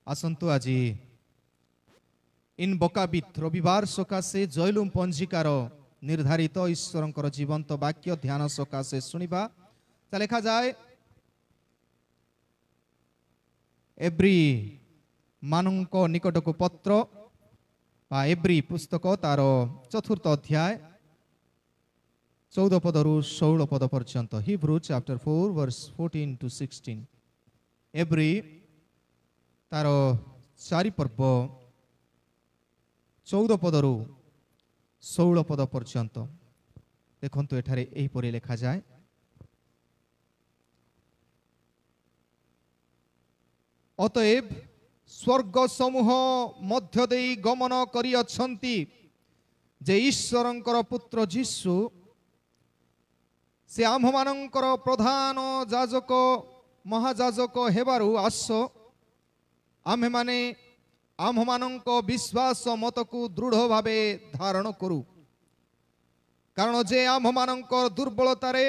आसंतु आज इन बकाबित रविवार सकाशे जयलुम पंजिकार निर्धारित ईश्वर जीवंत वाक्य ध्यान सकाशे शुणा लेखा जाए एब्री मानक निकट को पत्र एब्री पुस्तक तार चतुर्थ अध्याय 14 पद रु 16 पद पर्यंत हिब्रू चैप्टर 4 वर्स 14 to 16 एब्री तार चारि पर्व 14 पद रु 16 पद पर्यंत देखंतु एठारे एही परि लेखा जाए अतएव स्वर्ग समूह मध्य देई गमन करी अछंती जे ईश्वरंकर पुत्र जीशु से आम्भमानंकर प्रधान याजक महायाजक हेबारु आस आम्भे माने आम्भमानंक विश्वास मत को दृढ़ भावे धारण करू कारण जे आम्भमानंकर दुर्बलतारे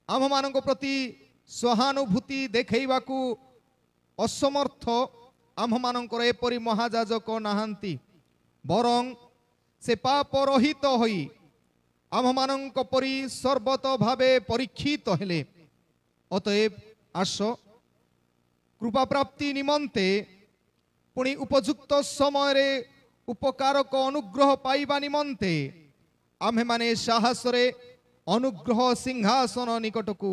आम्भमानंक प्रति सहानुभूति देखैबाकू असमर्थ आम्भमानंकर एपरि महायाजक नाहांती बरं से पाप रहित होई आम्भमानंक परि सर्वत भावे परीक्षित हेले अतएव आस कृपा प्राप्ति निमंते पुणी उपयुक्त समय रे उपकारक अनुग्रह पाइबा निमंते आम्हे माने साहस रे अनुग्रह सिंहासन निकट को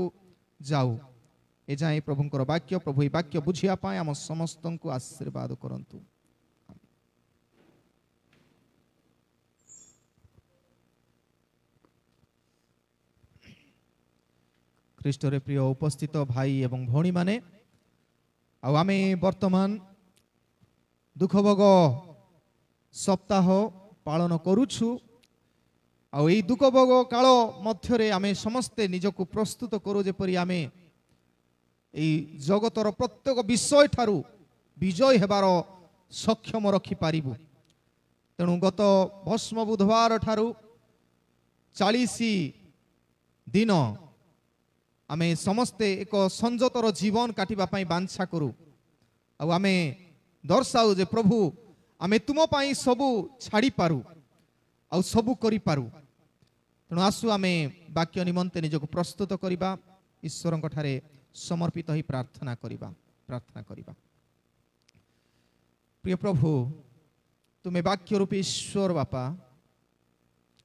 जाऊ ए जाए प्रभुंकर वाक्य प्रभु ये वाक्य बुझिया पाए आम समस्त को आशीर्वाद करंतु ख्रीष्ट रे प्रिय उपस्थित भाई एवं भौणी माने आमे वर्तमान दुखभोग सप्ताह पालन करुछु आ दुखभोग काल मध्य आमे समस्ते निजको प्रस्तुत करू जेपरि आमे जगतर प्रत्येक विषय ठारू विजय हेबार सक्षम रखि पारिबु तेणु गत भस्म बुधवार ठारू 40 दिन आमे समस्ते एक संजतर जीवन काटिबा पई बांछा करू आमे दर्शाऊ जे प्रभु आमे तुम पई सबु छाड़ी पारू आ सबु करि पारू तेणु आसु आमे वाक्य निमंते निजको प्रस्तुत करिबा ईश्वरंक ठारे समर्पित ही प्रार्थना करिबा प्रिय प्रभु तुम्हें वाक्य रूपी ईश्वर बापा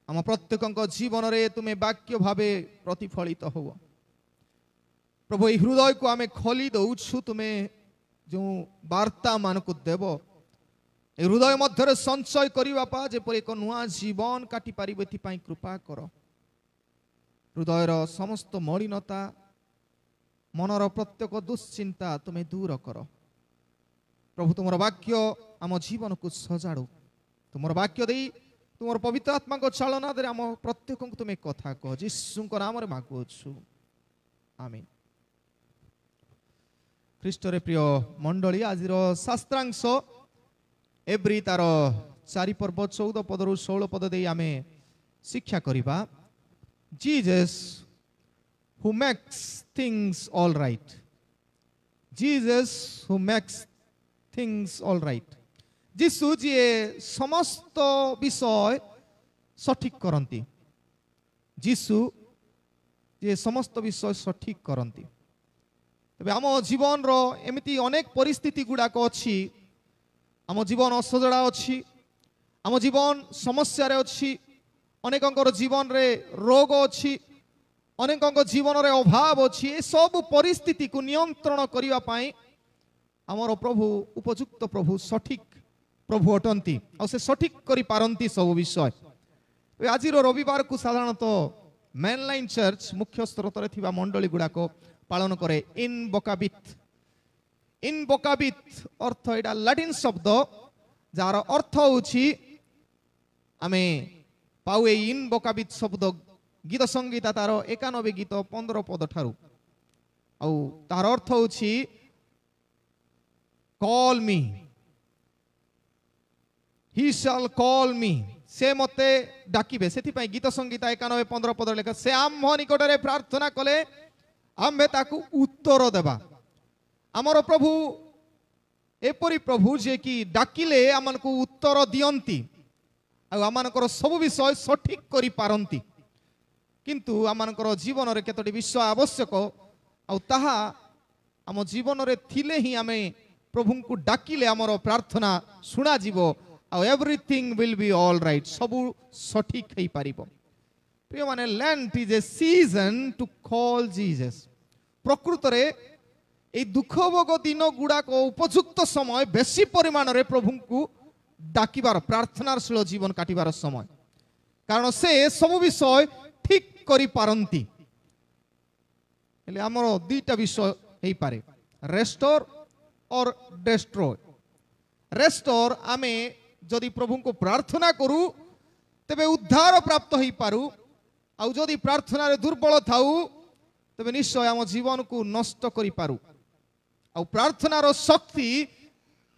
आम प्रत्येक जीवन रे तुम्हें वाक्य भावे प्रतिफलित हो प्रभु ये हृदय को आमे खोली दउछु तुम्हें जो वार्ता मान को देव ए हृदय मध्य संचय करिबा पा जेपरि एक नुआ जीवन काटी पारिबो एथि कृपा कर हृदयर समस्त मलिनता मनर प्रत्येक दुश्चिंता तुम्हें दूर कर प्रभु तुम वाक्य आम जीवन को सजाड़ू तुम वाक्य दे तुम पवित्र आत्मा को चालना दे आम प्रत्येक को तुम्हें कथा कह जीशु नाम रे मागुछु आमीन ख्रीष्ट रे प्रिय मंडली आज शास्त्रांश एब्री तार 4 पर्व 14 पद रु 16 पद दे आमे शिक्षा करिबा Jesus who makes things all right Jesus who makes things all right जीशु जी समस्त विषय सठिक करंती जीशु जे समस्त विषय सठिक करंती तबे आम जीवन रो एमिति अनेक परिस्थिति गुडाक अछि आम जीवन असजड़ा अछि आम जीवन समस्या रे अछि अनेकंकर जीवन रे रोग अछि अनेक जीवन रे अभाव अच्छी सब परिस्थिति को नियंत्रण करिवा पाई आमर प्रभु उपयुक्त प्रभु सठिक प्रभु अटंती और से सठिक करि पारंती सब विषय आज रविवार को साधारणतः मेनलाइन चर्च मुख्य स्रोत रे थिबा मंडली गुडाक पालन करे इन बोकाबित अर्थ एटा लैटिन शब्द जार अर्थ होछि आमे पाउ इन बोकाबित शब्द गीत संगीता तार 91 गीत 15 पद ठारू आउ तार अर्थ होछि कॉल मी ही शैल कॉल मी से मते डाकिबे सेति पई गीत संगीता 91 15 पद लेखा से आम्भ निकट रे प्रार्थना कले आम्भे ताकू उत्तर देबा आमर प्रभु एपरी प्रभु जे कि डाकिले आमको उत्तर दियंती आमनकर सब विषय सठिक करि पारंती किंतु आमनकर जीवन रे केतोटी विषय आवश्यक ताहा आम जीवन रे थिले ही आमे प्रभु को डाकिले आमर प्रार्थना सुना जीवो everything will be all right सब सठिक हेई पारिबो प्रिय माने lent is a season to call Jesus प्रकृत रे ए दुखभोग दिन गुड़ाक उपयुक्त समय बेसी परिमाण रे प्रभु को डाकिबार प्रार्थनाशील जीवन काटिबार समय कारण से सब विषय ठीक करि पारंती हेले हमर दुईटा विषय हेई पारे रेस्टोर और डेस्ट्रॉय रेस्टोर आमे जदि प्रभु को प्रार्थना करू तेबे उद्धार प्राप्त हेई पारू आ जदि प्रार्थना रे दुर्बल थाऊ तेबे निश्चय आम जीवन को नष्ट करि पारू आ प्रार्थनार शक्ति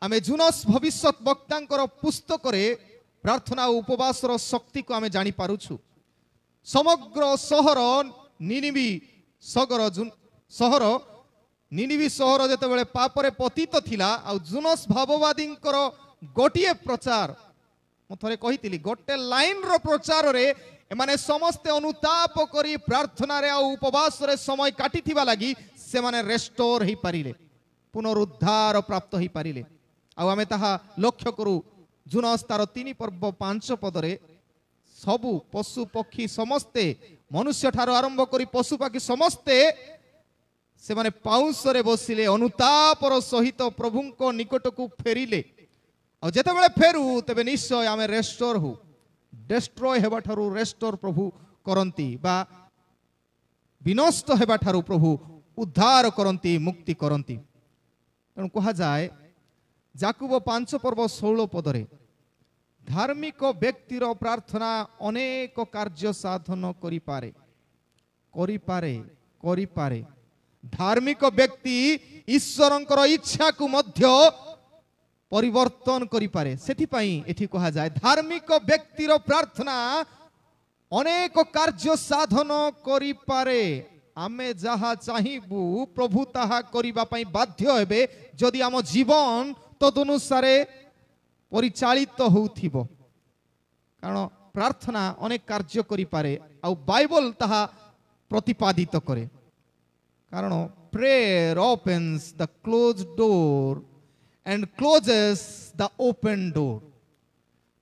आमे जुनस भविष्यत वक्तांकर पुस्तक रे प्रार्थना और उपवास रो शक्ति को आमे जानि पारुछु समग्र शहर निनिवी निनिवी शहर जेतेबेले पापरे पतित थिला आ जुनस भाववादींकर गोटिए प्रचार मु थरे कहितिली गोटे लाइन रो प्रचार रे एमाने समस्त अनुताप करी प्रार्थना रे आ उपवास रे समय काटिथिबा लागि से माने रेस्टोर हेई पारिले पुनरुद्धार प्राप्त हेई पारिले आ आमे ताहा लक्ष्य करू जुनस तार 3 पर्व 5 पदरे सबु पशु पक्षी समस्ते मनुष्य ठारो आरंभ करी पशु पक्षी समस्ते से माने पाउंसरे बसिले अनुतापर सहित प्रभुको निकट को फेरिले और जेतेबेले फेरू तेबे निश्चय आमे रेस्टोर हो डेस्ट्रॉय हेबा ठारू रेस्टोर प्रभु करंती बा विनष्ट हेबा ठारू प्रभु उद्धार करंती मुक्ति करंती तेणु कहा जाए जाकुब 5 पर्व 16 पदरे धार्मिक व्यक्तिर प्रार्थना अनेक कार्य साधन करि पारे करि पारे करि पारे धार्मिक व्यक्ति ईश्वरंकर इच्छा को मध्य परिवर्तन करि पारे सेथि पई एथि कहा जाए धार्मिक व्यक्तिर प्रार्थना अनेक कार्य साधन करि पारे आमे जहा चाहिबू प्रभु ताहा करिबा पई बाध्य हेबे जदि आम जीवन तदनुसारे परिचालित होउथिबो कारण प्रार्थना अनेक कार्य करि पारे आ बाइबल ताहा प्रतिपादित करे कारण prayer opens the closed door and closes the open door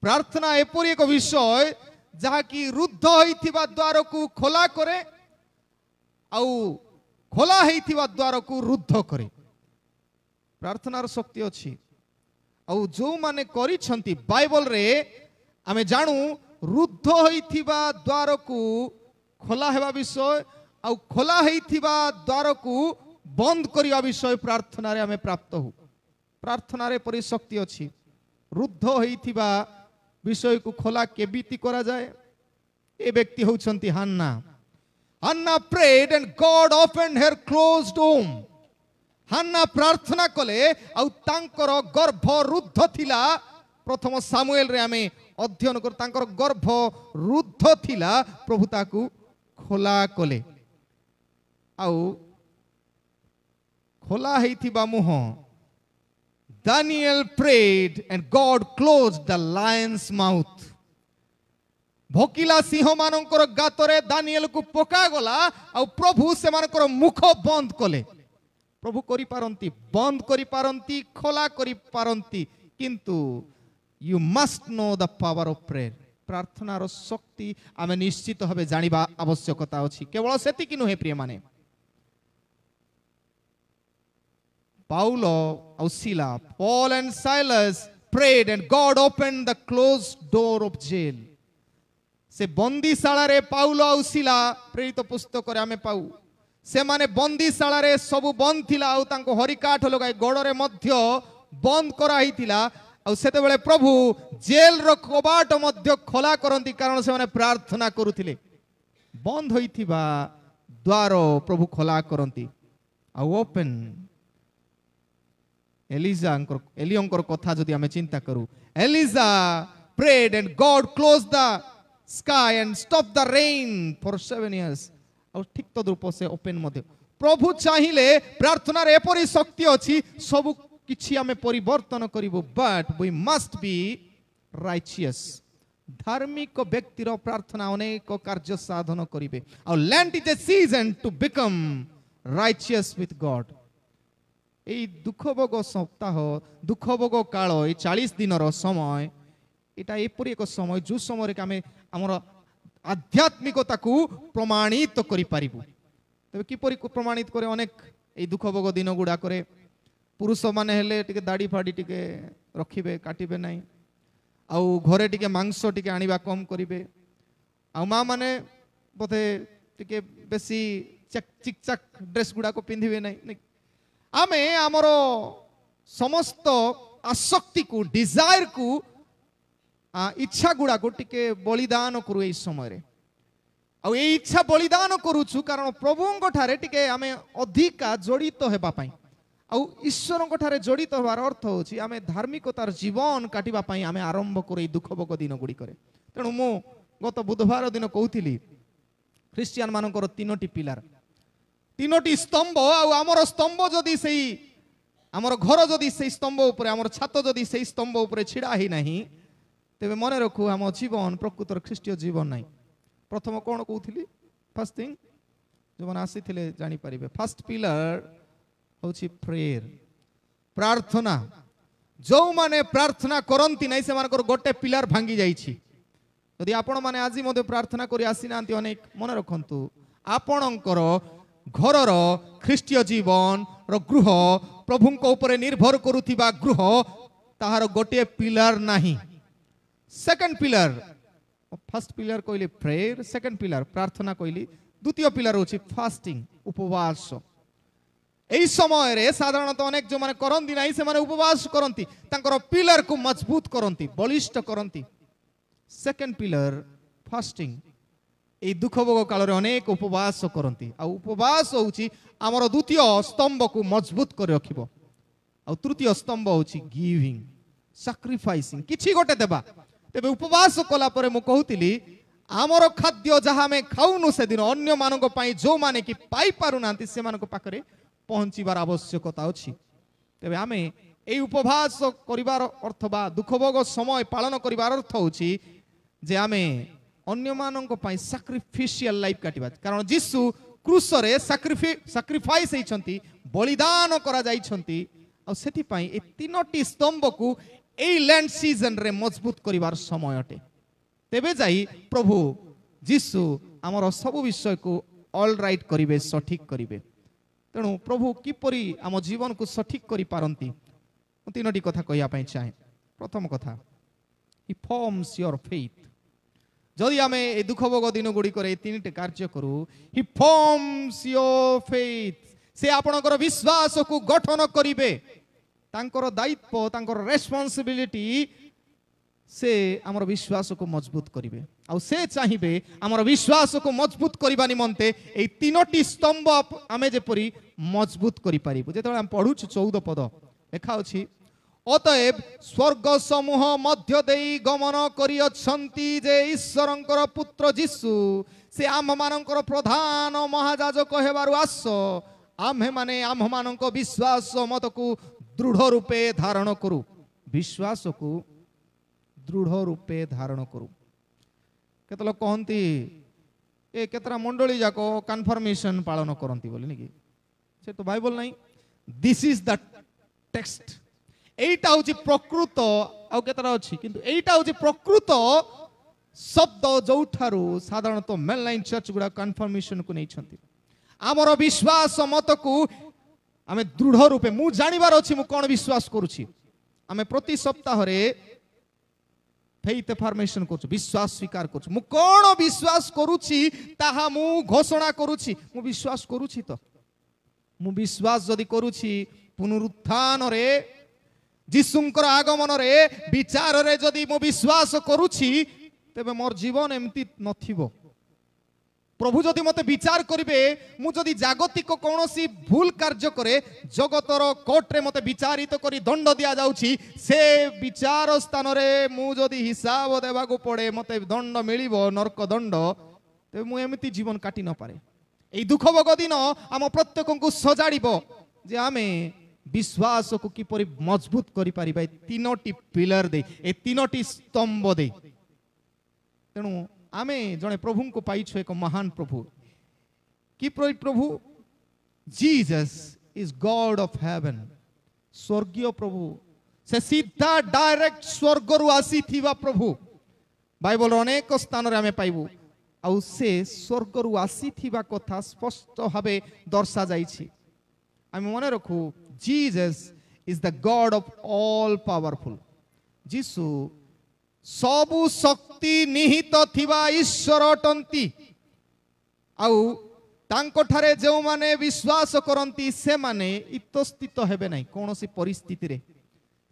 प्रार्थना एपरि एक विषय जहा कि रुद्ध होइथिबा द्वार को खोला करे आउ खोला होइथिबा द्वार को रुद्ध करे प्रार्थनार शक्ति अछि आउ जो माने करिछंती बाइबल रे आमे जानू रुद्ध होइथिबा द्वार को खोला हेबा विषय आउ खोला होइथिबा द्वार को बंद करिया विषय प्रार्थना रे आमे प्राप्त हो प्रार्थना रे परि शक्ति अछि रुद्ध होइथिबा विषय को खोला केबिति करा जाए ए व्यक्ति होउछंती Hannah Hannah prayed and God opened her closed home Hannah प्रार्थना कले आउ तांकर गर्भ रुद्ध थिला प्रथम सामुएल रे आमे अध्ययन कर तांकर गर्भ रुद्ध थिला प्रभु ताकू खोला कले आउ खोला हेइथिबा मुह Daniel prayed and God closed the lion's mouth भोकिला Singh मानकर गातरे दानिएल को पका गला आ प्रभु से मानकर मुख बंद कले प्रभु करि पारंती बंद करि पारंती खोला करि पारंती किंतु you must know the power of prayer प्रार्थनार शक्ति आमे निश्चित भाबे जानिबा आवश्यकता अछि केवल सेति कि नुहे प्रिय माने Paul और Sila, Paul and Silas prayed and God opened the closed door of jail. से बंदीशाला रे पाउल और सिला प्रेरित पुस्तक रे आमे पाऊ से माने बंदीशाला रे सब बंद थिला आ तांको हरिकाठ लगाई गोड़ रे मध्य बंद करा हिथिला आ सेते बेले प्रभु जेल रो कबाट मध्य खोला करंती कारण से माने प्रार्थना करूथिले बंद होइथिबा द्वार प्रभु खोला करंती आ ओपन एलियंकर कथा जदि आमे चिंता करू Elijah prayed and God closed the sky and stopped the rain for 7 years और ठीक तो रूप से ओपन मध्य प्रभु चाहिए प्रार्थना रे एपरि शक्ति अछि सब किछि आमे परिवर्तन करिबो but we must be righteous धार्मिक व्यक्तिर प्रार्थना अनेक कार्य साधन करिवे और Lent is a season to become righteous with God এই দুঃখভোগ সপ্তাহ দুঃখভোগ কাল এই 40 দিনর সময় এটা এপরি এক সময় যে সময় আমি আমার আধ্যাত্মিকতাকু প্রমাণিত করি পারিবু তবে কিপরি প্রমাণিত করে অনেক এই দুঃখভোগ দিন গুড়া করে পুরুষ মানে হেলে টিকে দাড়ি ফাড়ি টিকে রখিবে কাটিবে নাই আউ ঘরে টিকে মাংস টিকে আনিবা কম করিবে আউ মা মানে বোধে টিকে বেশি চিকচাক ড্রেস গুড়াক পিঁধিবে নাই आमे आमर समस्त आसक्ति को डिजायर को इच्छा गुड़ा को टिके बलिदान करू ए समय रे आ ए इच्छा बलिदान करूछु कारण प्रभु ठारे टिके आमे अधिका जड़ित हेबा पई आ ईश्वर ठारे जड़ित होबार अर्थ होछि आमे धार्मिकतार जीवन काटिबा पई आमे आरंभ करू दुख भोग दिन गुडी करे तेणु मु गत बुधवार दिन कहूतिली ख्रिस्टियन मानकर तीनोटी पिलार तीनोटी स्तंभ आमर स्तंभ जदि से आमर घर जदि से स्तंभ उपरे आमर छात जदि से स्तंभ उपरे छिड़ा ही नहीं तेबे मन रखु आम जीवन प्रकृतर ख्रीष्टीय जीवन नहीं प्रथम कौन कहूली फर्स्ट थिंग जो मैंने आसी थे जानी पारिबे फर्स्ट पिलर होछि प्रेयर प्रार्थना जो माने प्रार्थना करंती नहीं से मानकर गोटे पिलर भांगी जाइछि यदि आपण माने आज मधे प्रार्थना करी आसी नांती अनेक मन रखंतु आपणकर घरर ख्रीष्टीय जीवन रो गृह प्रभुंको ऊपर निर्भर करुथिबा गृह ताहार गोटे पिलर नाही सेकंड पिलर फर्स्ट पिलर कहली प्रेयर सेकंड पिलर प्रार्थना कहली द्वितीय पिलर होछि फास्टिंग उपवास एई समय रे साधारणतः अनेक जो माने करंती नाही से माने उपवास करंती तांकर पिलर को मजबूत करंती बलिष्ठ करंती सेकंड पिलर फास्टिंग এই দুঃখভোগ কালরে অনেক উপবাস করନ୍ତି আর উপবাস হচ্ছে আমার দ্বিতীয় স্তম্ভকে মজবুত করে রাখিব আর তৃতীয় স্তম্ভ হচ্ছে গিভিং স্যাক্রিফাইসিং কিছু গোটে দেবা তেবে উপবাস কলা পরে মু কহুতিলি আমার খাদ্য যাহা আমি খাউনু সেদিন অন্য মানক পাই जो माने कि পাই পারু নান্তি সে মানক পাখরে পৌঁছিবার আবশ্যকতা আছে তেবে আমি এই উপবাস করিবার অর্থ বা দুঃখভোগ সময় পালন করিবার অর্থ হচ্ছে যে আমি अन्य मानक पाई सैक्रिफिशियल लाइफ काटिबा कारण जीसु क्रूस रे सैक्रिफाइस होइछंती बलिदान करा जाइछंती आ सेति पाई ए तीनोटी स्तंभ को ए लैंड सीजन रे मजबूत करिवार समय अटे तेबे जाई प्रभु जीसु हमर सब विषय को ऑल राइट करिवे सठिक करिवे तेणु प्रभु किपरि आम जीवन को सठिक करि पारंती तीनोटी कथा कहिया पाई चाहे प्रथम कथा ही फॉर्म्स योर फेथ जदि आमे ए दुःखभोग दिन गुडी करे तीनटे कार्य करू ही फॉर्म्स योर फेथ से आपनकर विश्वास को गठन करिवे तांकर दायित्व तांकर रेस्पोंसिबिलिटी से हमर विश्वास को मजबूत करिवे आ से चाहिबे हमर विश्वास को मजबूत करिबा निमंते ए तीनोटी स्तंभ आमे जेपरि मजबूत करि पारिबो जेतबे हम पढुछु 14 पद लेखा अछि अतएव स्वर्ग समूह मध्य देई गमन करियछंती जे ईश्वरंकर पुत्र जीसु से आम मानकर प्रधान महायाजक हेबारु आस आम्हे माने आम मानक विश्वास मत को दृढ़ रूपे धारण करू विश्वास को दृढ़ रूपे धारण करू केते लोक कहंती ए केतरा मंडली जाको कन्फर्मेशन पालन करंती बोली नि कि से तो बाइबल नहीं दिस इज द टेक्स्ट एटा होची प्रकृत आ केतरा अछि किंतु एटा होची प्रकृत शब्द जोठारु साधारणतः मेनलाइन चर्च गुडा कन्फर्मेशन को नै छंती हमर विश्वास मत को आमे दृढ़ रूपे मु जानिबार अछि मु कोन विश्वास करूछि आमे प्रति सप्ताह रे फेथ एफर्मेशन करूछु विश्वास स्वीकार करूछु मु कोन विश्वास करूछि ताहा मु घोषणा करूछि मु विश्वास करूछि तो मु विश्वास जदि करूछि पुनरुत्थान रे जीसुंकर आगमन रे विचार रे जदि मु विश्वास करूछि तेबे मोर जीवन एमती नथिबो प्रभु जदि मते विचार करिवे मु जदि जागतिक कोनोसी भूल कार्य करे जगतर कोर्ट रे मते विचारित करी दंड दिया जाउछि से विचार स्थान रे मु जदि हिसाब देबा को पड़े मते दंड मिलिबो नरक दंड तेबे मु एमती जीवन काटि न पारे एई दुख भोग दिन आम प्रत्येक को सजाड़िबो जे आमे विश्वास को किपरि मजबूत करि परिबा ए तीनोटी पिलर दे ए तीनोटी स्तंभ दे तेणु आमे जने प्रभु को पाइछु एक महान प्रभु कि प्रभु Jesus is God of heaven स्वर्गीय प्रभु से सीधा डायरेक्ट स्वर्ग रु आसी थिवा प्रभु बाइबल अनेक स्थान रे आमे पाइबु आउ से स्वर्ग रु आसी थिवा कथा स्पष्ट भाबे दर्शा जाइछि आमे मने रखु Jesus is the God of all powerful जीसु सबु शक्ति निहित थिवा ईश्वर अटंती आउ तांको ठारे जो माने विश्वास करंती से माने इतस्थित हेबे नहीं कोनोसी परिस्थिति रे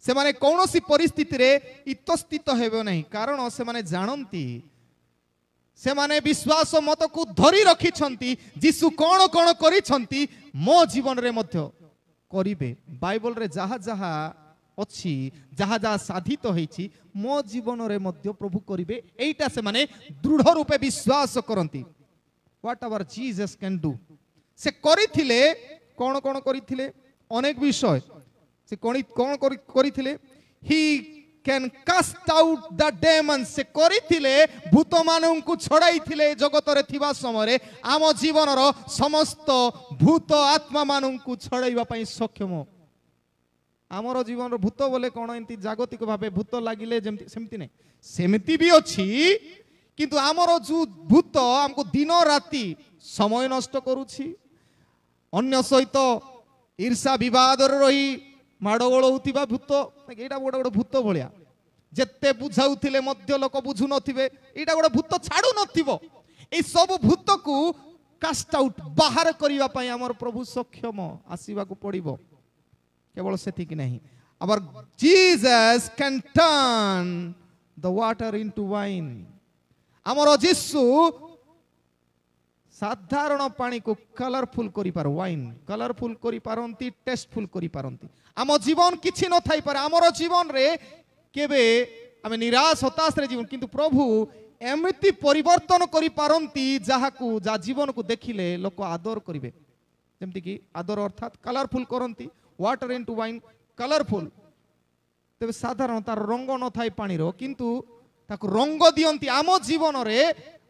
से माने कोनोसी परिस्थिति रे इतस्थित हेबे नहीं कारण से माने जानंती से माने विश्वास मत को धरी रखी छंती जीसु कोन कोन करी छंती मो जीवन रे मध्य करिबे बाइबल रे जहा जहा अछि जहा जहा साधित होईछि मो जीवन रे मध्य प्रभु करिबे एटा से माने दृढ़ रूपे विश्वास करंती whatever Jesus can do से करिथिले कोन कोन करिथिले अनेक विषय से कोन कोन करिथिले he can cast out the demon से करिथिले भूत माननकु छडाइथिले जगत रे थिबा समय रे आम जीवन रो समस्त भूत आत्मा माननकु छडाइबा पई सक्षम आमर जीवन रो भूत बोले कोन एंती जागतिक भाबे भूत लागिले जेमति सेमति नै सेमति भी अछि किंतु आमर जो भूत हमको दिन राति समय नष्ट करुछि अन्य सहित ईर्षा विवाद रही माड़गोल होतिबा भूत एटा गोटे गोटे भूत भलिया जेते बुझाउथिले मध्य लोक बुझु नथिबे एटा गोटे भूत छाडू नथिबो ए सब भूत को कास्ट आउट बाहर करिवा पई हमर प्रभु सक्षम आसीबा को पड़िबो केवल सेति कि नहीं our Jesus can turn the water into wine आमर जीसु साधारण पानी को कलरफुल करि पार वाइन कलरफुल करि पारंती टेस्टफुल करि पारंती आम जीवन किछि न थाई पारे आमर जीवन रे केबे आमे निराश हताश रे जीवन किंतु प्रभु एमिति परिवर्तन करि पारंती जाहाकू जा जीवन को देखिले लोक आदर करिवे जेमति कि आदर अर्थात कलरफुल करंती वाटर इनटू वाइन कलरफुल तबे साधारण तार रंग न थाई पानी रो किंतु ताकू रंग दियंती आम जीवन रे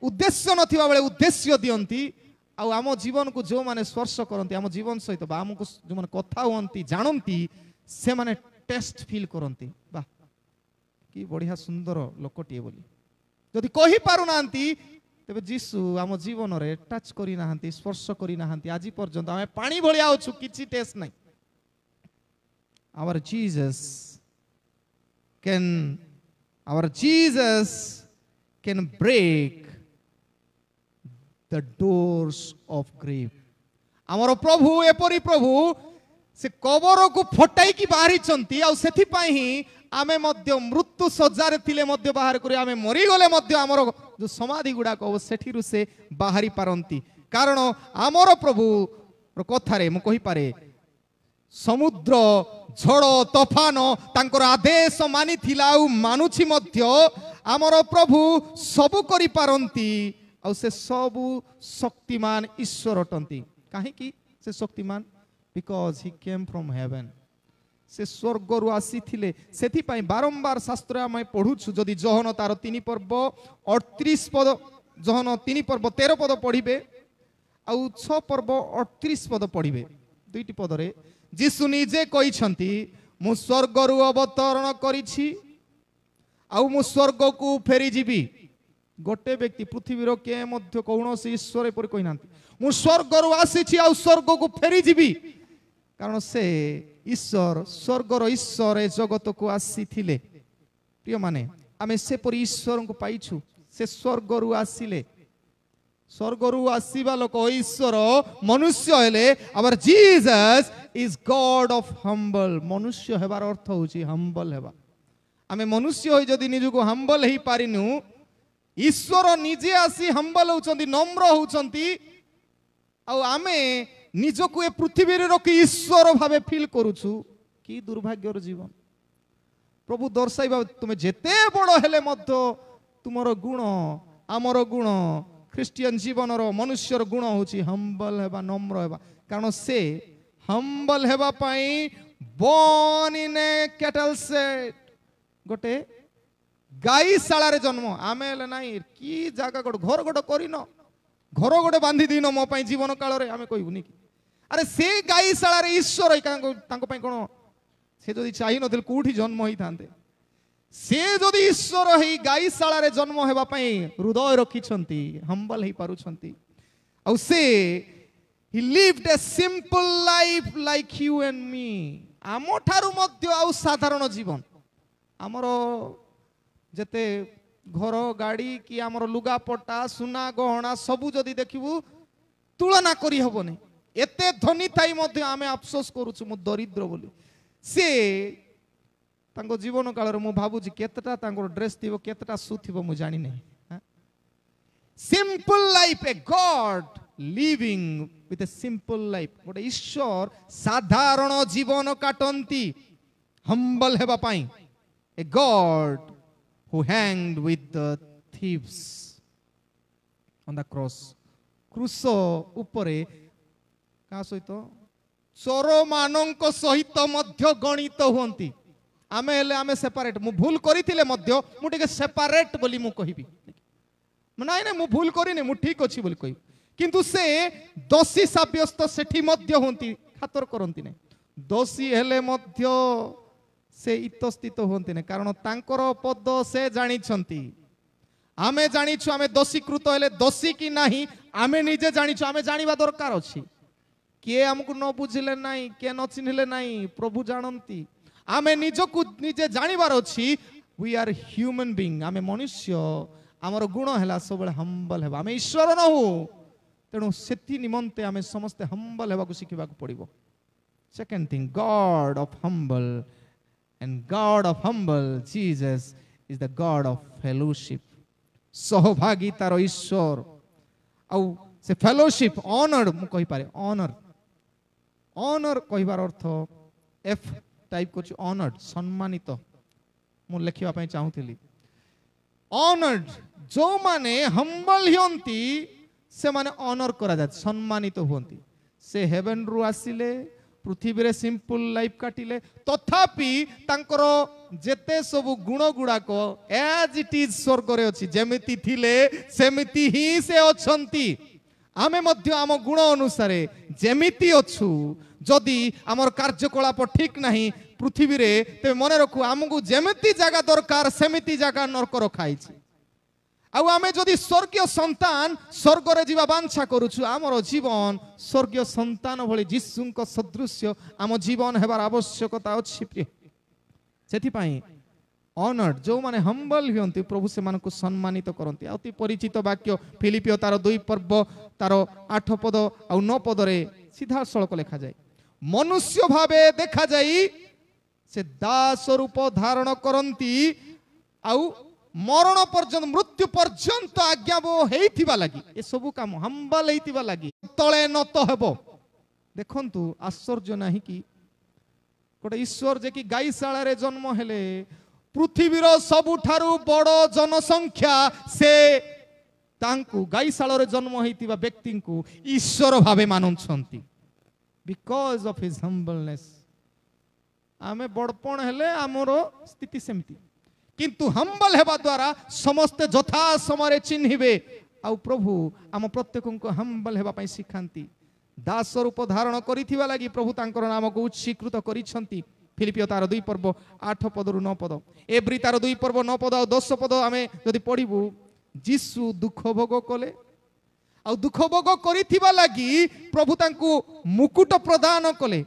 उद्देश्य नथिबा बेले उद्देश्य दियंती आ आम जीवन को जो माने स्पर्श करंती आम जीवन सहित बा हमको जो माने कथा होंती जानंती से माने टेस्ट फील करंती बा कि बढ़िया सुंदर लोकटिए बोली जदि कहि पारु नांती तबे जीसु आम जीवन रे टच करी नाहंती स्पर्श करी नाहंती आज पर्यंत आमे पानी भलिया होछु किछि टेस्ट नै our Jesus can break the doors of grave आमर प्रभु एपरी प्रभु से कबर को फटाई की बाहरी चंती आ सेथि पई ही आमे मध्य मृत्यु सज्जार थिले मध्य बाहर करी आमे मरी गले मध्य आमर जो समाधि गुडा को सेठी रु से बाहरी पारंती कारण आमर प्रभु रो कथा रे म कहि पारे समुद्र झड़ तोफान तांकर आदेश मानी थिला आ मानुछि मध्य आमर प्रभु सब करि पारंती आ से सब शक्तिमान ईश्वर अटंती काहे कि से Shaktimaan because he came from heaven से स्वर्ग रु आसी थिले सेथि पई बारंबार शास्त्र आमे पढुछु जदि जोहन तार 3 पर्व 38 पद जोहन 3 पर्व 13 पद पढिबे आ 6 पर्व 38 पद पढिबे दुईटी पद रे जीसु निजे कहिछंती मु स्वर्ग रु अवतरण करिछि आ मु स्वर्ग को फेरी जीवी गोटे व्यक्ति पृथ्वी रो के मध्य कौनसी ईश्वर पर कहि नांती मु स्वर्ग रु आसीछि आ स्वर्ग को फेरी जीवी कारण से ईश्वर स्वर्ग रो ईश्वर ए जगत को आसीथिले प्रिय माने आमे से पर ईश्वर को पाइछु से स्वर्ग रु आसीले स्वर्ग रु आसीबा लोक ईश्वर मनुष्य हेले our Jesus is God of humble मनुष्य हेबार अर्थ होची हम्बल हेबा आमे मनुष्य होई जदी निजु को हम्बल हेई पारिनु ईश्वर निजे आसी हम्बल होचंती नम्र होचंती आ आमे निजको ए पृथ्वी रे रखी ईश्वर भावे फील करूछु की दुर्भाग्यर जीवन प्रभु दर्शाइबा तुमे जेते बड़ हेले मध्य तुमरो गुण आमर गुण ख्रिस्टियन जीवन रो मनुष्यर गुण होची हम्बल हेबा नम्र हेबा कारण से हम्बल हेबा पई born in a cattle shed, गोटे गाई शाला जन्म आमे हेले नाई की जागा गोटे घर गोटे करिन घर गोटे बांधी दीन मो पई जीवन काल रे आमे कहबुनी कि अरे से गाई शाला ईश्वर तांको पई कोन से जदि चाहि नथिल कोठी जन्म होई थांते से जदि ईश्वर ही गाई शाला जन्म हेबा पई हृदय रखिछंती हम्बल ही पारुछंती औ से he lived a simple life like you and me आमो ठारू मध्य आउ साधारण जीवन आमर जेते घर गाड़ी कि आमर लुगा पट्टा सुना गहना सबू जदि देखिबू तुलना करी हबनी एते धनी थाई मध्य आमे अफसोस करूछु मु दरिद्र बोली से तांको जीवन काल रे मु भाबुची केतटा तांको ड्रेस थिबो केतटा शू थिबो मु जानि नै simple life a god living with a simple life गोटे ईश्वर साधारण जीवन काटंती हम्बल हेबा पाई a god who hanged with the thieves on the cross क्रूस उपरे का सहित चोर मानक सहित मध्य गणित होंती आमे हेले आमे सेपरेट मु भूल करिथिले मध्य मु टिके सेपरेट बोली मु कहिबी नाइ ना मु भूल करिने मु ठीक अछि बोली कहि किंतु से दोषी साब्यस्त सेठी मध्य होंती खातर करंती नै दोषी हेले मध्य से इतस्थित होंती नै कारण तांकर पद से जानि छंती आमे जानि छु आमे दोषीकृत हेले दोषी कि नाही आमे निजे जानि छु आमे जानिबा दरकार अछि के हमकु न बुझिले नाही के न चिन्हले नाही प्रभु जानंती आमे निजकु निजे जानिबार अछि वी आर ह्यूमन बीइंग आमे मनुष्य आमर गुण हैला सब हम्बल हेबा आमे ईश्वर न हो तेणु सेति निमंते आमे समस्त हम्बल हेबाकु शिखिबाकु पड़िबो second thing God of humble and God of humble Jesus is the God of fellowship सहभागितार ईश्वर आउ से फेलोशिप ऑनर मु कहि पारे ऑनर ऑनर कहिबार अर्थ एफ टाइप को ऑनर्ड सम्मानित मु लेखिबा पई चाहूतिली ऑनर्ड जो माने हम्बल हियंती से माने ऑनर करा जात सम्मानित होंती से हेवन रु आसिले पृथ्वी रे सिंपल लाइफ काटिले तथापि तांकर जेते सब गुण गुडाक एज इट इज स्वर्ग रे अछि जेमिति थिले सेमिति ही से अछंती आमे मध्य आम गुण अनुसार जेमिति अछु जदि आमर कार्यकलाप ठीक नाही पृथ्वी रे ते मने रखु आमगु जेमिति जागा दरकार सेमिति जागा नरक रखाइछि आउ आमे जदि स्वर्गीय संतान स्वर्ग रे जीवा बांछा करूछु आमर जीवन स्वर्गीय संतान भली जिसुंक सदृश्य आम जीवन हेबार आवश्यकता अछि प्रिय सेथि पई ऑनर्ड जो माने हम्बल हियंती प्रभु से मानको सम्मानित करंती अति परिचित वाक्य फिलिपियो तार 2 पर्व तार 8 पद आ 9 पद रे सीधा सळक लिखा जाय मनुष्य भावे देखा जाई से दास रूप धारण करंती आउ मरण पर्यंत मृत्यु पर्यंत आज्ञाबो हेइथिबा लागि ए सब काम हम्बल हेइथिबा लागि तळे नत हेबो देखंतु आश्चर्य नाही कि कोटे ईश्वर जे कि गाईशाला रे जन्म हेले पृथ्वीर सबुठारु बड़ जनसंख्या से तांकु गाईशाला रे जन्म हेइथिबा व्यक्ति को ईश्वर भावे मानुछंती बिकॉज ऑफ हिज हम्बलनेस आमे बड़पण हेले हमरो स्थिति सेमती किंतु हम्बल हेबा द्वारा समस्त यथा समय चिन्हिबे आ प्रभु आम प्रत्येक को हम्बल हेबा पई सिखांती दास रूप धारण करिथिबा लागि प्रभु तांकर नाम को स्वीकृत करिसंती फिलिपियो तार 2 पर्व 8 पद रु 9 पद एब्री तार 2 पर्व 9 पद आ 10 पद आमे जदि पढिबू जीसु दुख भोग कले आ दुख भोग करिथिबा लागि प्रभु तांकु मुकुट प्रदान कले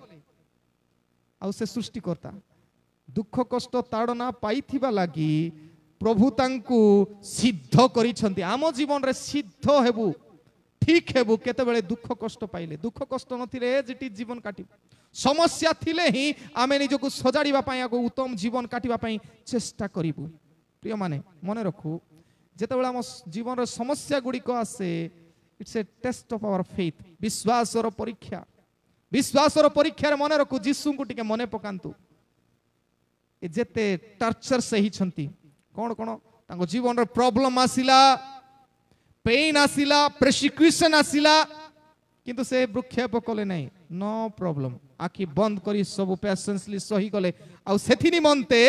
आ से सृष्टि करता दुख कष्ट ताड़ना पाइथिबा लागि प्रभु तांकु सिद्ध करिसंती आम जीवन रे सिद्ध हेबू ठीक हेबू केते बेले दुख कष्ट पाइले दुख कष्ट नथिले जेटी जीवन काटी समस्या थिले ही आमे निजको सजाड़ीबा पई आगो उत्तम जीवन काटिबा पई चेष्टा करिबू प्रिय माने मने रखू जेते बेले आम जीवन रे समस्या गुडी को आसे it's a test of our faith विश्वास रो परीक्षा रे मने रखू जीसु को टिके मने पकांतु ए जेते टॉर्चर सही छंती कोन कोन तांको जीवन रे प्रॉब्लम आसिला पेन आसिला प्रोसिक्यूशन आसिला किंतु से भ्रुक्षेप कले नहीं नो प्रॉब्लम आखि बंद करी सब पेशेंसली सही कले आउ सेथि निमंते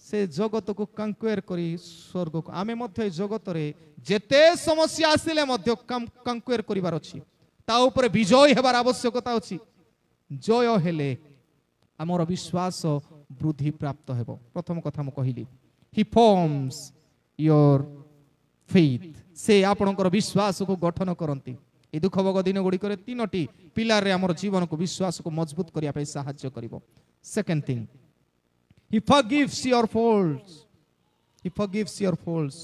से जगत को कंक्वेयर करी स्वर्ग को आमे मध्य जगत रे जेते समस्या आसिले मध्य कंक्वेयर करिवार अछि ता ऊपर विजय हेबार आवश्यकता अछि जय हेले आमर विश्वास वृद्धि प्राप्त हेबो प्रथम कथा म कहिली ही फॉर्म्स योर फेथ से आपणकर विश्वास को गठन करंती ए दुख भोग दिन गुडी करे तीनोटी पिलार रे हमर जीवन को विश्वास को मजबूत करिया पे सहायता करिवो second thing he forgives your faults he forgives your faults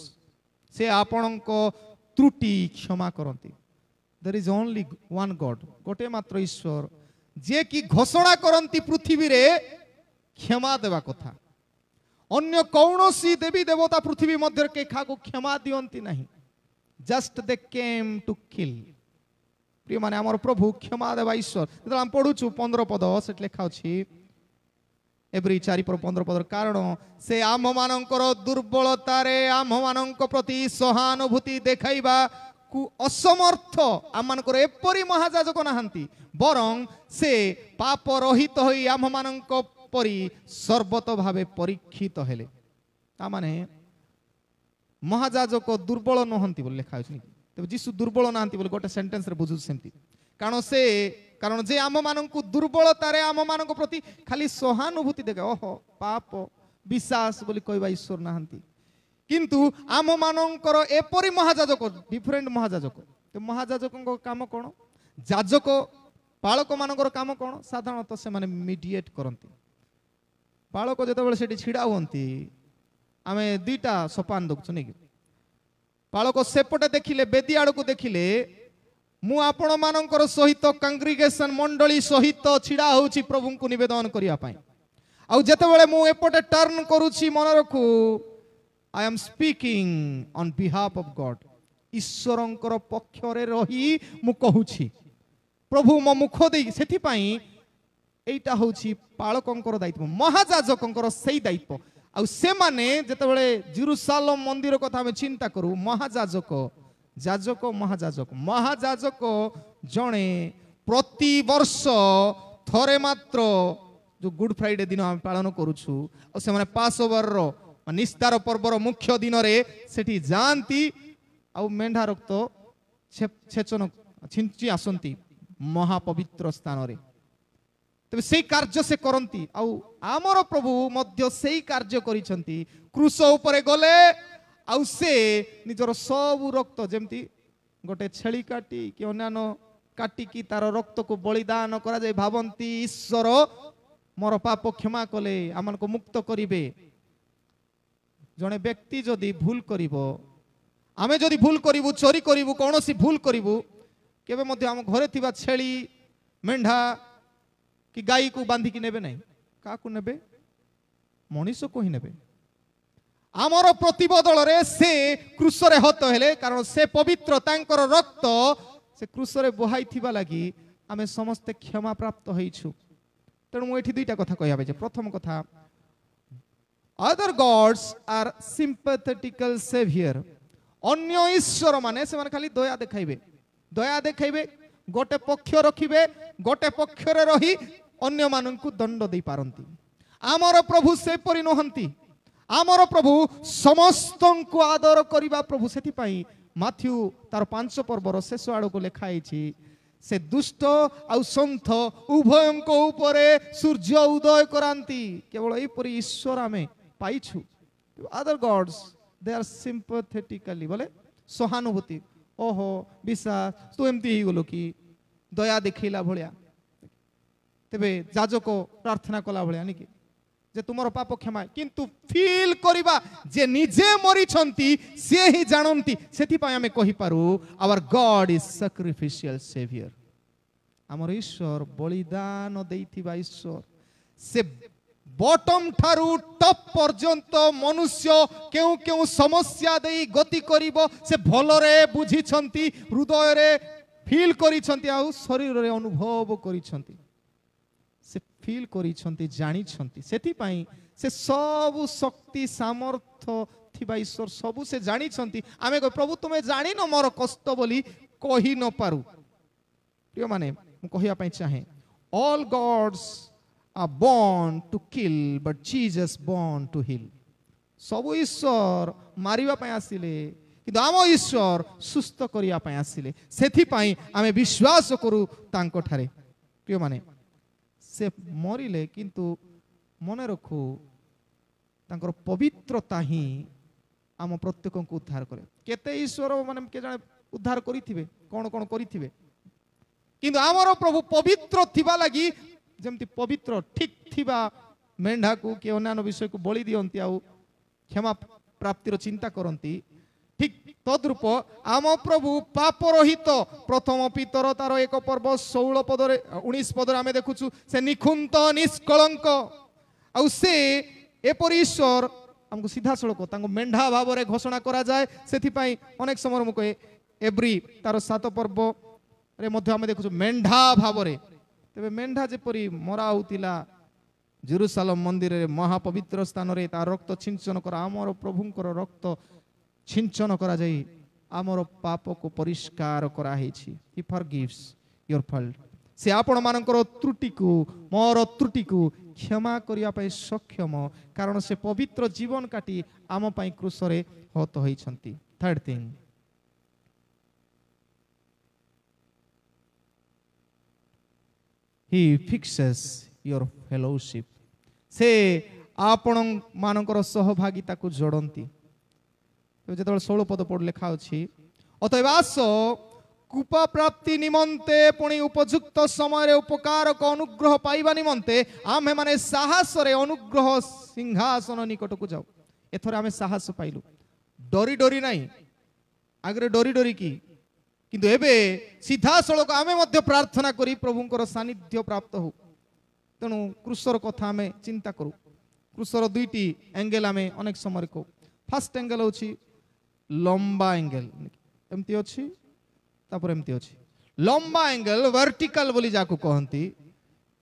से आपणको त्रुटि क्षमा करंती there is only one God गोटे मात्र ईश्वर जे कि घोषणा करंती पृथ्वी रे क्षमा देवा कथा अन्य कौनसी देवी देवता पृथ्वी मध्य के खा को क्षमा दियंती नहीं just they came to kill प्रिय माने हमर प्रभु क्षमा देवा ईश्वर जेतला हम पढुछु 15 पद सेट लेखा अछि एब्री 4 पर 15 पद कारण से आम मानकर दुर्बलता रे आम मानक प्रति सहानुभूति देखाइबा कु असमर्थ आम मानकर एपरि महाजाजक नाहंती बरं से पाप रहित होई आम मानक परि सर्वत भावे परीक्षित हेले ता माने महाजाजक दुर्बल नहंती बोली लिखा अछि तब जीसु दुर्बल नाहंती बोली गोटे सेंटेंस रे बुझु सेमती कारण जे आम मानक दुर्बलता रे आम मानक प्रति खाली सहानुभूति देखे ओहो पाप विश्वास बोली कहबा ईश्वर नाहंती किंतु आम मानकर एपरि महाजाजक डिफरेंट महाजाजक तो महाजाजक काम कोन जाजक पालक मानकर काम कोन साधारणतः से माने मीडिएट करंती पालक जेतेबेले सेठी छिडा होंती आमे दुईटा सोपान देखछु नै पालक सेपटे देखिले बेदी आड़ को देखिले मु आपण मानकर सहित कांग्रिगेशन मंडली सहित छिडा होउची प्रभु को निवेदन करिया पाई आउ जेतेबेले मु एपटे टर्न करूची मन रखू I am speaking on behalf of God ईश्वरंकर पक्षरे रही मु कहूची प्रभु मो मुख देई सेथि पाई एटा होउची पालकंकर दायित्व महाजाजकंकर सेई दायित्व आउ से माने जेतेबेले जेरूसालेम मंदिर कथा हम चिंता करू महाजाजक जाजक महाजाजक जणे प्रति वर्ष थरे मात्र जो गुड फ्राइडे दिन हम पालन करूछु और से माने पास ओवर रो निस्तार पर्वर मुख्य दिन रे सेठी जानती आउ मेंढा रक्त छेचन छिंची आसंती महापवित्र स्थान रे तबे से कार्य से करंती आउ आमर प्रभु मध्य से कार्य करिसंती क्रूस ऊपर गले आउ से निजर सब रक्त जेमती गोटे छेली काटी कि अन्यान्य काटी की तार रक्त को बलिदान करा जाय भावंती ईश्वर मोर पाप क्षमा कले आमन को मुक्त करिवे जने व्यक्ति जदि भूल करिवो आमे जदि भूल करिवु चोरी करिवु कोनोसी भूल करिवु केबे मध्य हम घरे थिबा छेली मेंढा कि गाई को बांधी की नेबे नहीं का को नेबे मनीष को ही नेबे आमर प्रतिबदल रे से क्रूस रे हत हेले कारण से पवित्र तांकर रक्त से क्रूस रे बहाई थिबा लागि आमे समस्त क्षमा प्राप्त होइछु तेणु मु एठी दुईटा कथा कहया बे प्रथम कथा अदर गॉड्स आर सिंपैथेटिकल सेवियर अन्य ईश्वर माने से माने खाली दया देखाइबे गोटे पक्ष रखिबे गोटे पक्ष रे रही अन्य माननकु दंड दे पारंती आमर प्रभु से परि नहंती आमर प्रभु समस्त को आदर करिबा प्रभु सेति पाई माथ्यू तार 5 पर्वर शेष आड़ को लिखाई से दुष्ट आउ संत उभयं को ऊपरे सूर्य उदय करांती केवल एपरि ईश्वर आमे पाइछु अदर गॉड्स दे आर सिंपैथेटिकली बोले सहानुभूति ओहो विश्वास तू एमती ही गलो कि दया देखैला भलिया तेबे जाजक प्रार्थना कला भलिया नि कि जे तुमर पाप क्षमा किंतु फील करिबा जे निजे मरि छंती से ही जानंती सेति पय हमें कहि पारू our God is sacrificial saviour हमर ईश्वर बलिदान देइथिबा ईश्वर से बॉटम ठारू टॉप पर्यंत मनुष्य केउ केउ समस्या देई गति करिवो से भलरे बुझी छंती हृदय रे फील करी छंती आ शरीर रे अनुभव करी छंती से फील करी छंती जानी छंती सेति पई से सब शक्ति सामर्थ्य थिबा ईश्वर सब से जानी छंती आमे प्रभु तुमे जानी न मोर कष्ट बोली कहि न पारू प्रिय माने मु कहिया पई चाहे all gods are born to kill but Jesus born to heal सब ईश्वर मारिबा पई आसिले किंतु आम ईश्वर सुस्थ करिया पई आसिले सेथि पई आमे विश्वास करू तांको ठारे प्रिय माने से मरिले किंतु मने रखू तांकर पवित्रता ही आम प्रत्येक को उद्धार करे केते ईश्वर माने के जाने उद्धार करिथिबे कोन कोन करिथिबे किंतु आमर प्रभु पवित्र थिबा लागि जेमति पवित्र ठीक थिबा मेंढा को के अन्य विषय को बलि दियंती आउ क्षमा प्राप्तिर चिंता करंती ठीक तद्रूप आम प्रभु पाप रहित प्रथम पितर तार 1 पर्व 16 पदरे 19 पदरे आमे देखुछु से निखुंत निष्कलंक आउ से एपरि ईश्वर हमको सीधा सड़क तांको मेंढा भाव रे घोषणा करा जाए सेथि पई अनेक समय मु कहे एब्री तार 7 पर्व रे मध्य आमे देखुछु मेंढा भाव रे तबे मेंढा जेपरि मरा होतिला जेरूशलेम मंदिर रे महापवित्र स्थान रे तार रक्त छिंचन कर आमर प्रभुंकर रक्त छिंचन करा जाई आमर पाप को परिष्कार करा हेछि ही फॉरगिव्स योर फॉल्ट से आपण मानकर त्रुटि को मोर त्रुटि को क्षमा करिया पई सक्षम कारण से पवित्र जीवन काटी आम पई क्रूस रे हत होइछंती third thing he fixes your fellowship से आपण मानकर सहभागिता को जोड़ंती जेतबेले 16 पद पढ़ लिखा अछि अतएव आस कृपा प्राप्ति निमंते पुणी उपयुक्त समय रे उपकार को अनुग्रह पाइबा निमंते आमे माने साहस रे अनुग्रह सिंहासन निकट को जाऊ एथरे आमे साहस पाइलु डरी डरी नाही आगरे डरी डरी की किंतु एबे सीधा सड़क आमे मध्य प्रार्थना करी प्रभुंकर सानिध्य प्राप्त हो तेणु क्रूसर कथा आमे चिंता करू क्रूसर दुईटी एंगल आमे अनेक समय को फर्स्ट एंगल होची लंबा एंगल एमती अछि तापर एमती अछि लंबा एंगल वर्टिकल बोली जाकू कहंती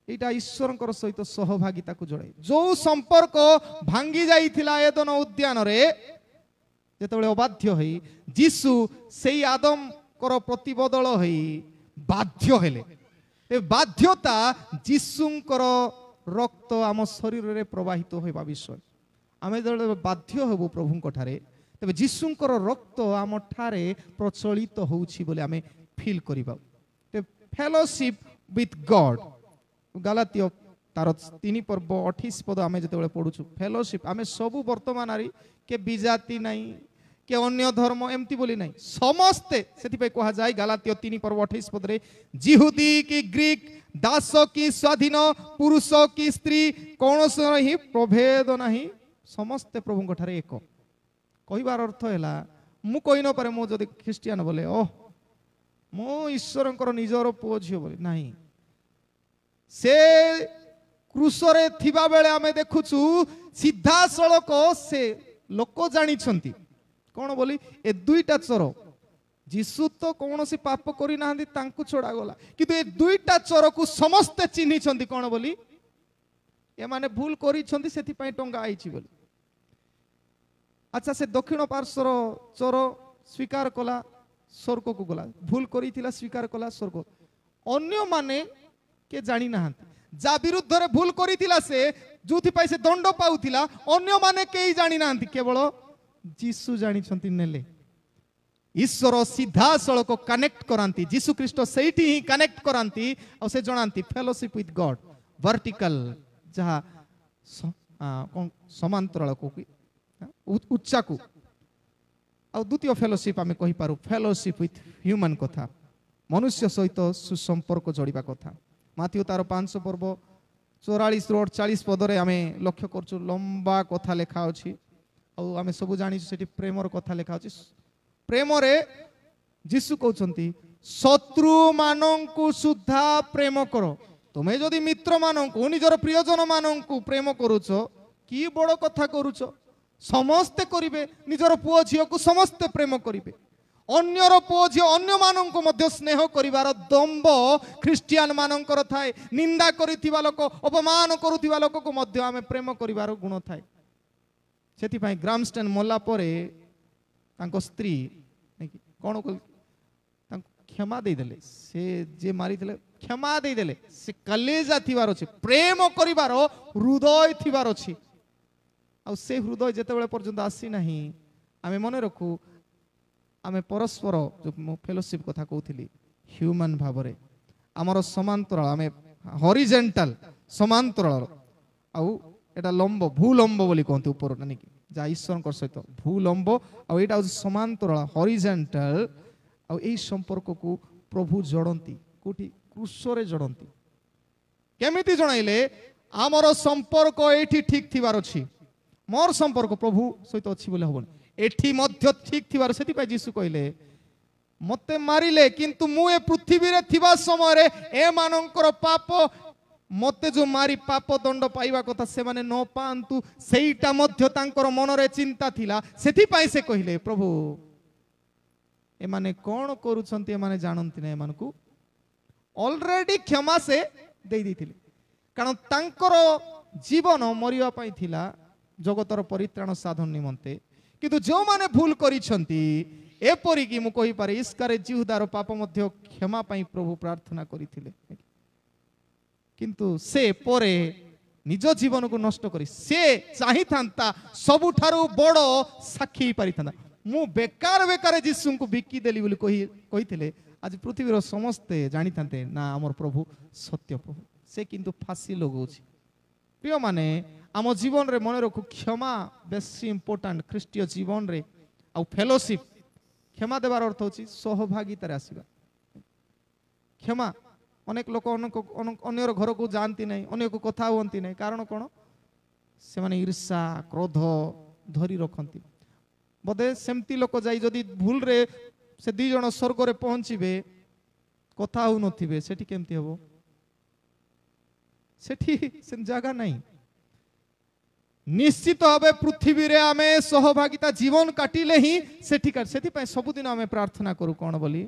एटा ईश्वरंकर सहित सहभागिता को जोड़े जो संपर्क भांगी जाइथिला एदन उद्यान रे जेतबेले अबाध्य होई जीसु सेई आदम कर प्रतिबदल होई बाध्य हेले ए बाध्यता जीसुंकर रक्त आम शरीर रे प्रवाहित होइबा विषय आमे जेतबेले बाध्य होबो प्रभुंक ठारे तबे जीसुंकर रक्त आम ठारे प्रचलित होउछि बोले आमे फील करिबा ते फेलोशिप विथ गॉड गलातियो तार 3 पर्व 28 पद आमे जेतबेले पढुछु फेलोशिप आमे सब वर्तमान आरी के बिजाति नाही के अन्य धर्म एमती बोली नहीं समस्ते सेति पे कहा जाय गलातियो 3 पर्व 28 पद रे जिहुदी की ग्रीक दास की स्वाधीन पुरुष की स्त्री कोनोस ही प्रभेद नाही समस्ते प्रभु ठारे एक कहिबार अर्थ हैला मु कहि न पारे मो जदि ख्रिस्टियन बोले ओह मो ईश्वरंकर निजर पुओ झियो बोले नाही से क्रूसरे थिबा बेले आमे देखुछु सीधा सड़क से लोक जानी छंती कौन बोली ए दुईटा चोर जीसु तो कौन सी पाप करी नाहंती तांकु छोड़ा गला किंतु ए दुईटा चोर को समस्त चिन्ही छंती कौन बोली ए माने भूल करी छंती सेति पई टंगा आइछि बोली अच्छा से दक्षिण पार्श्वर चोर स्वीकार कला स्वर्ग को गला भूल करी थिला स्वीकार कला स्वर्ग अन्य माने के जानी नाहंती जा विरुद्ध रे भूल करी थिला से जोथि पई से दंड पाउथिला अन्य माने केई जानी नाहंती केवल जीसु जानी छंती नेले ईश्वर सीधा सड़क कनेक्ट करांती जीसु ख्रीष्ट सेठी ही कनेक्ट करांती और से जणांती फेलोशिप विथ गॉड वर्टिकल जहा समांतराल को उच्चा को और द्वितीय फेलोशिप आमे कहि पारू फेलोशिप विथ ह्यूमन कथा मनुष्य सहित सुसंपर्क जोड़िबा कथा माथ्यू तार 5 पर्व 44 ରୁ 48 पदरे आमे लक्ष्य करछु लंबा कथा लेखा अछि और आमे सब जानि सेठी प्रेमर कथा लेखा अछि प्रेम रे जीसु कहउछंती शत्रु मानंकु सुद्धा प्रेम करो तुमे जदि मित्र मानंकु निजर प्रियजन मानंकु प्रेम करूछो की बड़ कथा करूछो समस्ते करिवे निजर पुओ झियो को समस्ते प्रेम करिवे अन्यर पुओ झियो अन्य मानंकु मध्य स्नेह करिवार दंभ ख्रिस्टियन मानंकर थाए निंदा करिथिबा लोक अपमान करुथिबा लोक को मध्य आमे प्रेम करिवार गुण थाए सेति पई ग्रामस्टेन मोला परे तांको स्त्री कोन क्षमा देदेले से जे मारी क्षमा देदेले से कलेजा थिबार अछि प्रेम करिवार हृदय थिबार अछि आ से हृदय जेतेबेले पर्यंत आसी नाही आमे मने रखू आमे परस्पर जो फेलोशिप कथा कहउथिली ह्यूमन भावरे आमर समांतराल आमे हॉरिजॉन्टल समांतराल आउ एटा लंब भूलंब बोली कहते ऊपर नानी जा ईश्वर सहित भूलंब आ एटा समांतराल हॉरिजॉन्टल आ एई संपर्क को प्रभु जोड़ती कोठी क्रूसरे जोड़ती केमिति जणाइले आमर संपर्क एठी ठीक थिबार अछि मोर संपर्क प्रभु सहित अछि बोले हबन एठी मध्य ठीक थिबार सेति पय यीशु कहले मते मारिले किंतु मु ए पृथ्वी रे थिबा समय रे ए मानकर पाप मते जो मारी पाप दंड पाइबा कथा से माने न पांतु सेईटा मध्य तांकर मन रे चिंता थिला सेति पय से कहले प्रभु ए माने कोन करूछंती ए माने जानंती नै ए मानकू ऑलरेडी क्षमा से देई दिथिले कारण तांकर जीवन मरिवा पय थिला जगतर परित्राण साधन निमंते किंतु जो माने भूल करिसंती एपरि कि मु कहि पारे इस्कारे जिहुदार पाप मध्य क्षमा पई प्रभु प्रार्थना करिथिले किंतु से परे निज जीवन को नष्ट करी से चाहि थांता सबुठारु बड़ साक्षी पारि थांता मु बेकार बेकार यीशु को बिकी देली बोली कहिथिले आज पृथ्वीर समस्ते जानि थांते ना हमर प्रभु सत्य प्रभु से किंतु फांसी लगौछि प्रिय माने आम जीवन रे मन रखु क्षमा बेसी इंपोर्टेंट ख्रीष्टीय जीवन रे आ फेलोशिप क्षमा देवार अर्थ होची सहभागिता रे आसीबा क्षमा अनेक लोक अन्यर घर को जानती नहीं अन्य को कथा हुंती नहीं कारण कौन से माने ईर्षा क्रोध धरी रखती बोधे सेमती लोक जाई जदि भूल रे से दी जण स्वर्ग रे पहुंचीबे कथा हो नथिबे सेठी केमती हबो सेठी से जगह नहीं निश्चित भावे पृथ्वी रे आमे सहभागिता जीवन काटिले ही सेठिकार सेठी पय सबुदिन आमे प्रार्थना करू कोन बोली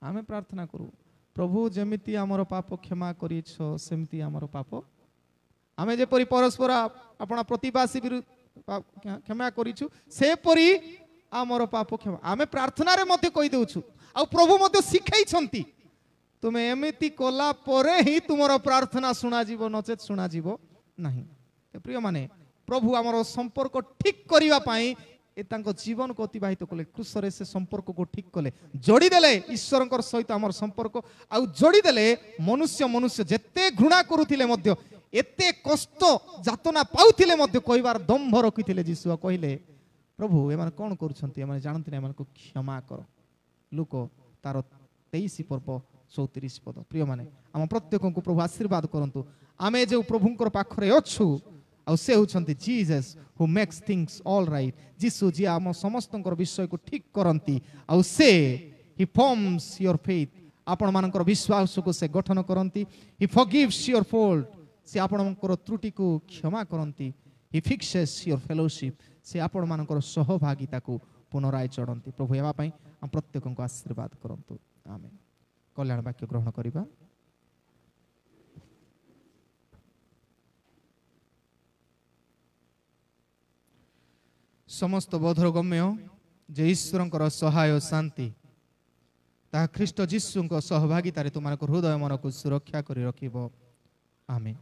आमे प्रार्थना करू प्रभु जेमिति आमर पाप क्षमा करिछो सेमिति आमर पाप आमे जे परि परस्पर आपना प्रतिबासी क्षमा करिछु से परि आमर पाप क्षमा आमे प्रार्थना रे मध्ये कहि देउछु आ प्रभु मध्ये सिखाई छंती तुमे एमिति कोला परे ही तुमरो प्रार्थना सुना जीवो नचेत सुना जीवो नहीं प्रिय माने प्रभु आमर संपर्क ठीक करिवा पाई ए तांको जीवन को अतिबाहित कले क्रूसरे से संपर्क को ठीक कले जोड़ी देले ईश्वरंकर सहित आमर संपर्क आ जोड़ी देले मनुष्य मनुष्य जेते घृणा करूथिले मध्य एते कष्ट जातना पाउथिले मध्य कहिबार दंभ रखिथिले यीशु कहिले प्रभु ए माने कोन करूछंती ए माने जानंती नै ए माने को क्षमा कर लुक तार 23 पर्व 34 पद प्रिय माने आम प्रत्येक को प्रभु आशीर्वाद करंतु आमे जे प्रभुंकर पाखरे अछु आ से होछंती Jesus who makes things all right जीसु जी आम समस्तंकर विषय को ठीक करंती आ से ही फॉर्म्स योर फेथ आपण मानकर विश्वास को से गठन करंती ही फॉरगिव्स योर फॉल्ट से आपण मानकर त्रुटि को क्षमा करंती ही फिक्सेस योर फेलोशिप से आपण मानकर सहभागिता को पुनराय चढ़ंती प्रभु एवा पई हम प्रत्येक को आशीर्वाद करंतु आमेन कल्याण वाक्य ग्रहण करिबा समस्त बोधर गम्य जे ईश्वर सहाय शांति ता ख्रीष्ट जीशु सहभागितार तुम हृदय मन को सुरक्षा कर रखिब आमेन।